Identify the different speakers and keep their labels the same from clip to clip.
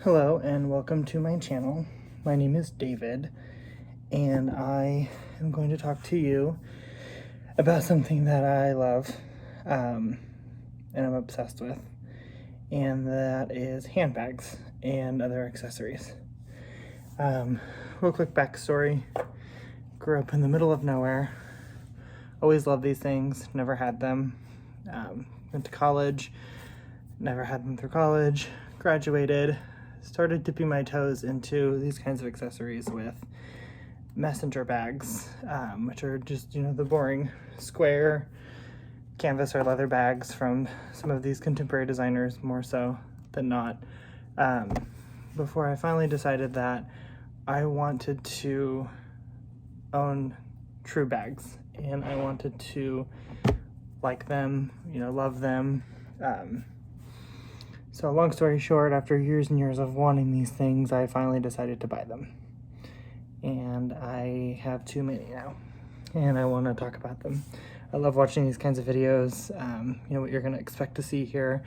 Speaker 1: Hello and welcome to my channel. My name is David and I am going to talk to you about something that I love and I'm obsessed with, and that is handbags and other accessories. Real quick backstory. Grew up in the middle of nowhere. Always loved these things, never had them. Went to college, never had them through college. Graduated, started dipping my toes into these kinds of accessories with messenger bags, which are just, the boring square canvas or leather bags from some of these contemporary designers, more so than not. Before I finally decided that I wanted to own true bags and I wanted to like them, love them. So long story short, after years and years of wanting these things, I finally decided to buy them. And I have too many now, and I want to talk about them. I love watching these kinds of videos. What you're going to expect to see here: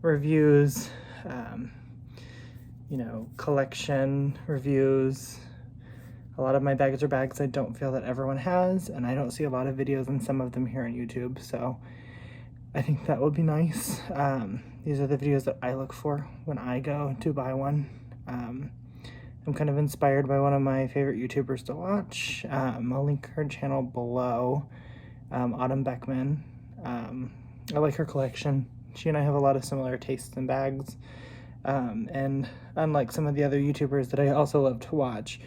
Speaker 1: reviews, collection reviews. A lot of my bags are bags I don't feel that everyone has, and I don't see a lot of videos on some of them here on YouTube, so I think that would be nice. These are the videos that I look for when I go to buy one. I'm kind of inspired by one of my favorite YouTubers to watch. I'll link her channel below, Autumn Beckman. I like her collection. She and I have a lot of similar tastes in bags. And unlike some of the other YouTubers that I also love to watch,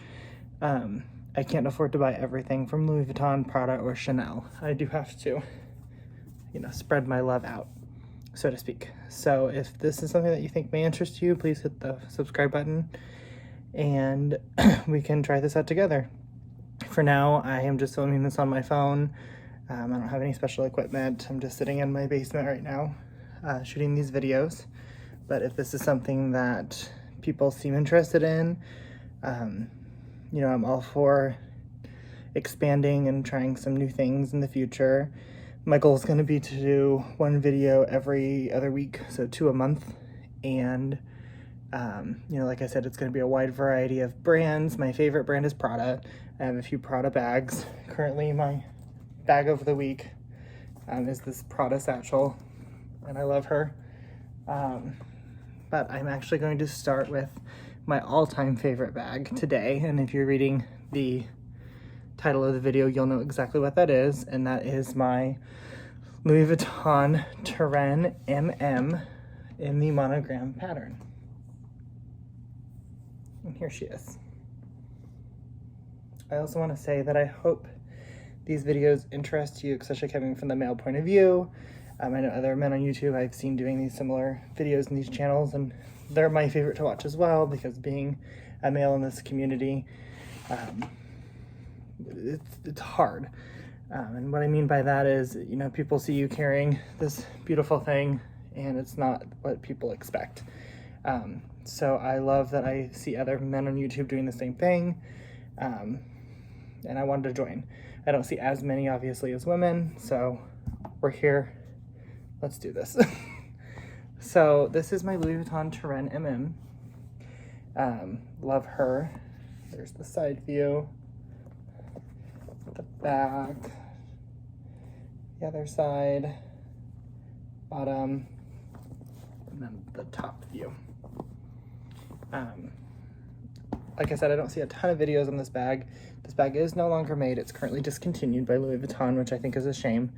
Speaker 1: I can't afford to buy everything from Louis Vuitton, Prada, or Chanel. I do have to, spread my love out, so to speak. So if this is something that you think may interest you, please hit the subscribe button and we can try this out together. For now, I am just filming this on my phone. I don't have any special equipment. I'm just sitting in my basement right now, shooting these videos. But if this is something that people seem interested in, I'm all for expanding and trying some new things in the future. My goal is going to be to do one video every other week, so 2 a month. And, like I said, it's going to be a wide variety of brands. My favorite brand is Prada. I have a few Prada bags. Currently, my bag of the week is this Prada satchel, and I love her. But I'm actually going to start with my all-time favorite bag today, and if you're reading the title of the video, you'll know exactly what that is, and that is my Louis Vuitton Turenne MM in the monogram pattern. And here she is. I also want to say that I hope these videos interest you, especially coming from the male point of view. I know other men on YouTube I've seen doing these similar videos in these channels, and they're my favorite to watch as well, because being a male in this community, it's hard. And what I mean by that is, people see you carrying this beautiful thing and it's not what people expect. So I love that I see other men on YouTube doing the same thing, and I wanted to join. I don't see as many, obviously, as women, so we're here. Let's do this. So this is my Louis Vuitton Turenne MM. Love her. There's the side view, the back, the other side, bottom, and then the top view. Like I said, I don't see a ton of videos on this bag. This bag is no longer made. It's currently discontinued by Louis Vuitton, which I think is a shame.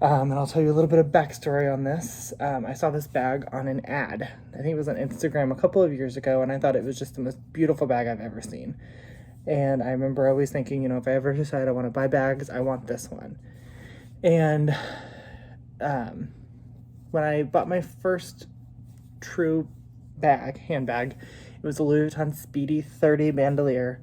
Speaker 1: And I'll tell you a little bit of backstory on this. I saw this bag on an ad. I think it was on Instagram a couple of years ago, and I thought it was just the most beautiful bag I've ever seen. And I remember always thinking, if I ever decide I want to buy bags, I want this one. And when I bought my first true handbag, it was a Louis Vuitton Speedy 30 bandolier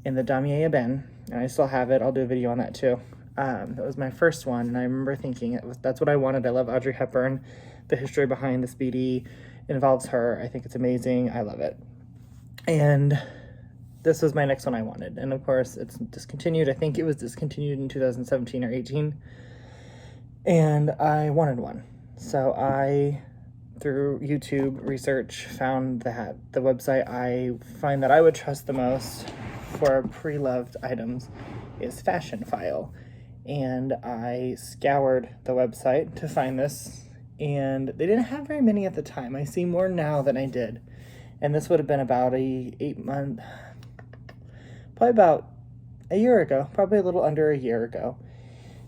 Speaker 1: in the Damier Ebene, and I still have it. I'll do a video on that too. That was my first one, and I remember thinking that's what I wanted. I love Audrey Hepburn. The history behind the Speedy involves her. I think it's amazing. I love it. And this was my next one I wanted. And of course, it's discontinued. I think it was discontinued in 2017 or 18. And I wanted one. So I through YouTube research, found that the website I find that I would trust the most for pre-loved items is Fashion File. And I scoured the website to find this, and they didn't have very many at the time. I see more now than I did. And this would have been about probably about a year ago, probably a little under a year ago.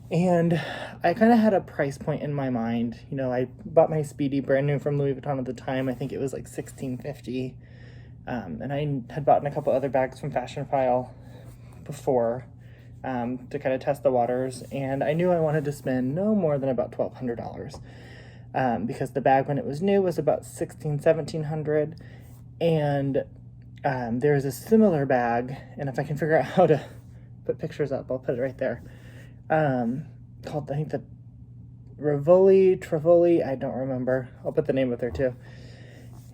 Speaker 1: And I kind of had a price point in my mind. You know, I bought my Speedy brand new from Louis Vuitton at the time. I think it was like $16.50. And I had bought a couple other bags from Fashion File before to kind of test the waters. And I knew I wanted to spend no more than about $1,200 because the bag when it was new was about $1,700. And there's a similar bag, and if I can figure out how to put pictures up, I'll put it right there. Called, I think, the Rivoli, I don't remember. I'll put the name up there too.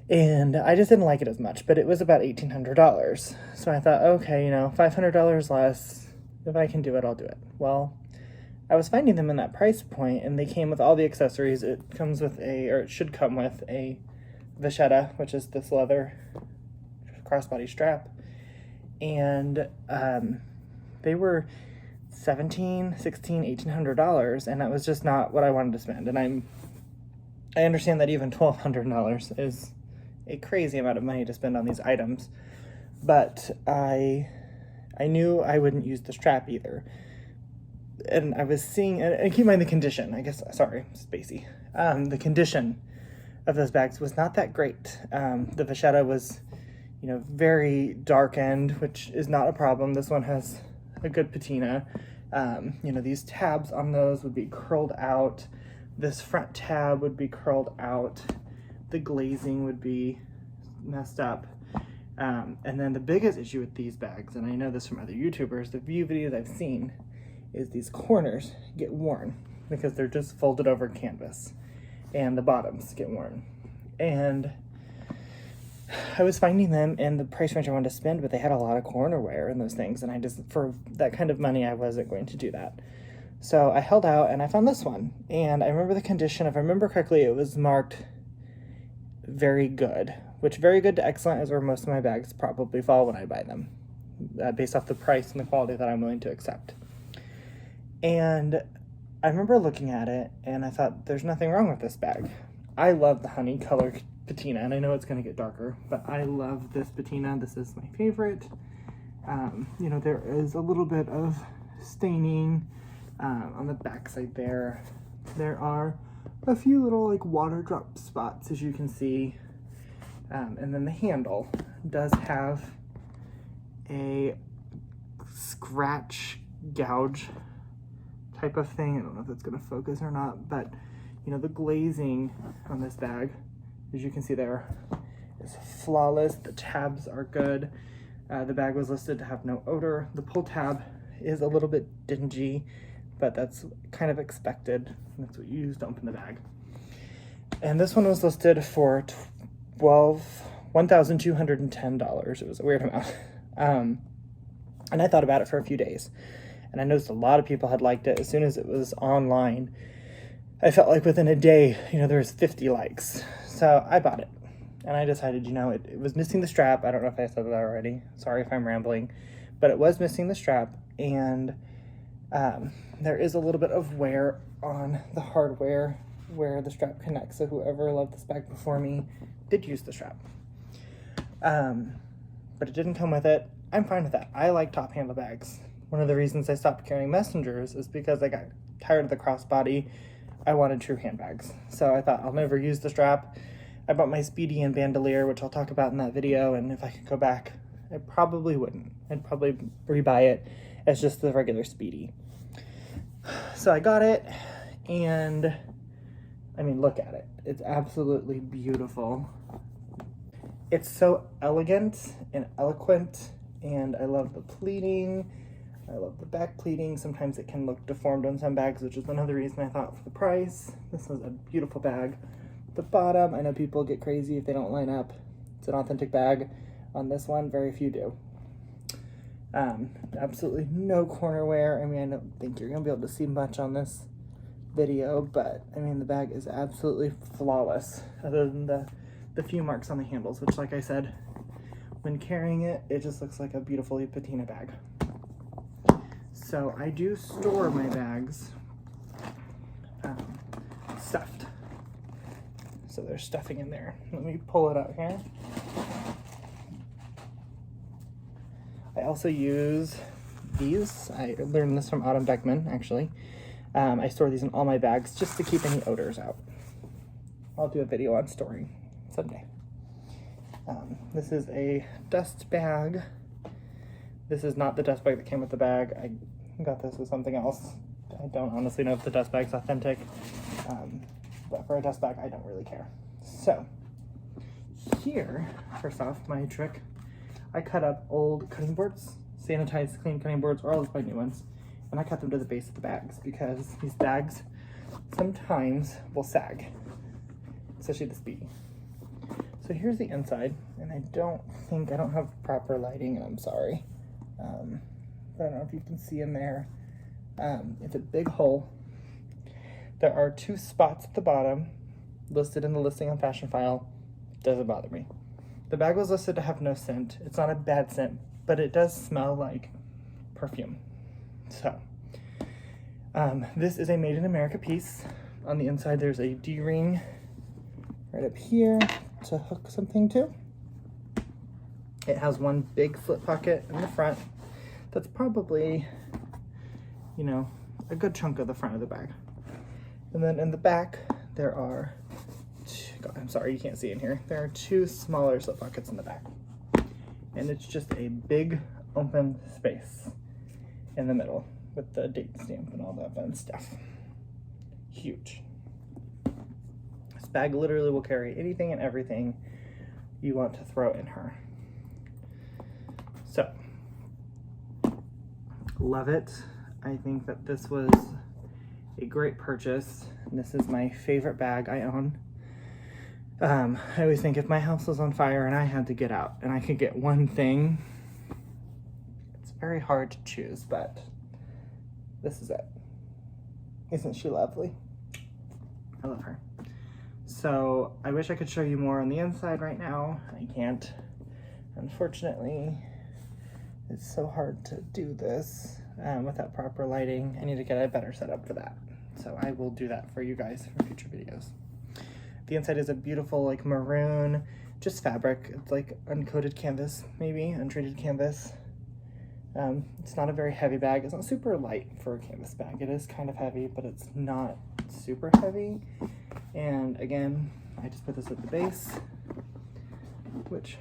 Speaker 1: And I just didn't like it as much, but it was about $1,800. So I thought, okay, you know, $500 less. If I can do it, I'll do it. Well, I was finding them in that price point, and they came with all the accessories. It comes with it should come with a vachetta, which is this leather crossbody strap. And they were $1,700, $1,600, $1,800, and that was just not what I wanted to spend. And I understand that even $1,200 is a crazy amount of money to spend on these items, but I knew I wouldn't use the strap either. And I was seeing, and keep in mind the condition, I guess, sorry, spacey. The condition of those bags was not that great. The vachetta was, you know, very darkened, which is not a problem. This one has a good patina. You know, these tabs on those would be curled out. This front tab would be curled out. The glazing would be messed up. And then the biggest issue with these bags, and I know this from other YouTubers, the view videos I've seen, is these corners get worn because they're just folded over canvas, and the bottoms get worn. And I was finding them in the price range I wanted to spend, but they had a lot of corner wear in those things, and I just, for that kind of money, I wasn't going to do that. So I held out, and I found this one, and I remember the condition. If I remember correctly, it was marked very good, which very good to excellent is where most of my bags probably fall when I buy them, based off the price and the quality that I'm willing to accept. And I remember looking at it, and I thought, there's nothing wrong with this bag. I love the honey color patina, and I know it's going to get darker, but I love this patina. This is my favorite. You know, there is a little bit of staining on the back side there. There are a few little like water drop spots, as you can see. And then the handle does have a scratch gouge type of thing. I don't know if it's going to focus or not, but you know, the glazing on this bag, as you can see there, is flawless. The tabs are good. The bag was listed to have no odor. The pull tab is a little bit dingy, but that's kind of expected. That's what you use to open the bag. And this one was listed for $1,210. It was a weird amount. And I thought about it for a few days, and I noticed a lot of people had liked it. As soon as it was online, I felt like within a day, you know, there was 50 likes. So I bought it, and I decided, you know, it was missing the strap. I don't know if I said that already. Sorry if I'm rambling, but it was missing the strap, and there is a little bit of wear on the hardware where the strap connects. So whoever loved this bag before me did use the strap. But it didn't come with it. I'm fine with that. I like top handle bags. One of the reasons I stopped carrying Messengers is because I got tired of the crossbody. I wanted true handbags. So I thought, I'll never use the strap. I bought my Speedy and Bandolier, which I'll talk about in that video, and if I could go back, I probably wouldn't. I'd probably rebuy it as just the regular Speedy. So I got it, and I mean, look at it. It's absolutely beautiful. It's so elegant and eloquent, and I love the pleating. I love the back pleating. Sometimes it can look deformed on some bags, which is another reason I thought for the price. This was a beautiful bag. The bottom, I know people get crazy if they don't line up. It's an authentic bag. On this one, very few do. Absolutely no corner wear. I mean, I don't think you're gonna be able to see much on this video, but I mean, the bag is absolutely flawless, other than the few marks on the handles, which, like I said, when carrying it, it just looks like a beautifully patina bag. So I do store my bags stuffed. So there's stuffing in there. Let me pull it out here. I also use these. I learned this from Autumn Beckman, actually. I store these in all my bags just to keep any odors out. I'll do a video on storing someday. This is a dust bag. This is not the dust bag that came with the bag. I got this with something else. I don't honestly know if the dust bag's authentic, but for a dust bag, I don't really care. So here, first off, my trick, I cut up old cutting boards, sanitized, clean cutting boards, or I'll just buy new ones, and I cut them to the base of the bags because these bags sometimes will sag, especially this bead. So here's the inside, and I don't have proper lighting, and I'm sorry. I don't know if you can see in there. It's a big hole. There are 2 spots at the bottom listed in the listing on Fashion File. Doesn't bother me. The bag was listed to have no scent. It's not a bad scent, but it does smell like perfume. So this is a Made in America piece. On the inside there's a D-ring right up here to hook something to. It has one big slip pocket in the front that's probably, you know, a good chunk of the front of the bag. And then in the back there are I'm sorry, you can't see in here. There are 2 smaller slip pockets in the back. And it's just a big open space in the middle with the date stamp and all that fun stuff. Huge. This bag literally will carry anything and everything you want to throw in her. So, love it. I think that this was a great purchase. And this is my favorite bag I own. I always think if my house was on fire and I had to get out and I could get one thing, it's very hard to choose, but this is it. Isn't she lovely? I love her. So I wish I could show you more on the inside right now. I can't. Unfortunately, it's so hard to do this without proper lighting. I need to get a better setup for that. So I will do that for you guys for future videos. The inside is a beautiful, like, maroon, just fabric. It's like uncoated canvas, maybe, untreated canvas. It's not a very heavy bag. It's not super light for a canvas bag. It is kind of heavy, but it's not super heavy. And again, I just put this at the base, which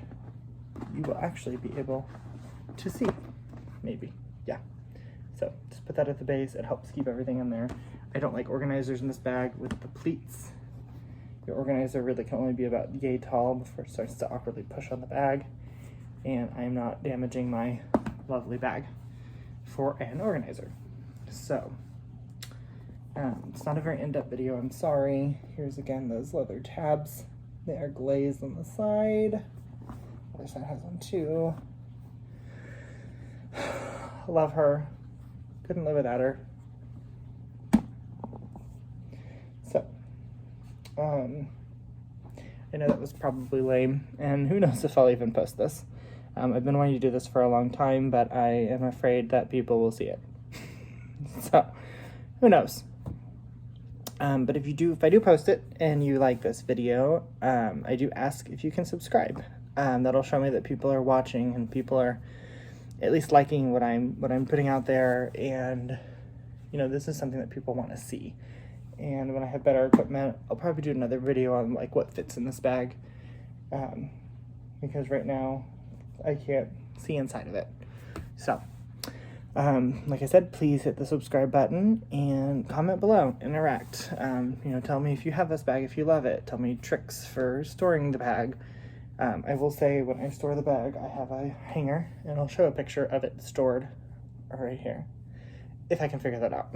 Speaker 1: you will actually be able to see, maybe, yeah. So just put that at the base. It helps keep everything in there. I don't like organizers in this bag with the pleats. Your organizer really can only be about yay tall before it starts to awkwardly push on the bag. And I'm not damaging my lovely bag for an organizer. So, it's not a very in-depth video, I'm sorry. Here's again those leather tabs. They are glazed on the side. The other side has one too. Love her. Couldn't live without her. So, I know that was probably lame, and who knows if I'll even post this. I've been wanting to do this for a long time, but I am afraid that people will see it. So, who knows? But if I do post it and you like this video, I do ask if you can subscribe. That'll show me that people are watching and people are at least liking what I'm putting out there, and you know, this is something that people want to see. And when I have better equipment, I'll probably do another video on like what fits in this bag, because right now I can't see inside of it. So, like I said, please hit the subscribe button and comment below, interact. You know, tell me if you have this bag, if you love it. Tell me tricks for storing the bag. I will say when I store the bag, I have a hanger, and I'll show a picture of it stored right here, if I can figure that out.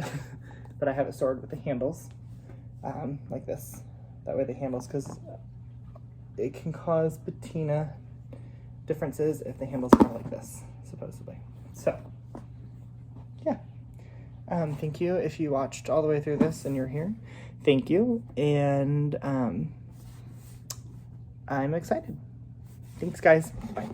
Speaker 1: But I have it stored with the handles, like this. That way the handles, because it can cause patina differences if the handles are like this, supposedly. So, yeah. Thank you if you watched all the way through this and you're here. Thank you, and I'm excited. Thanks, guys. Bye.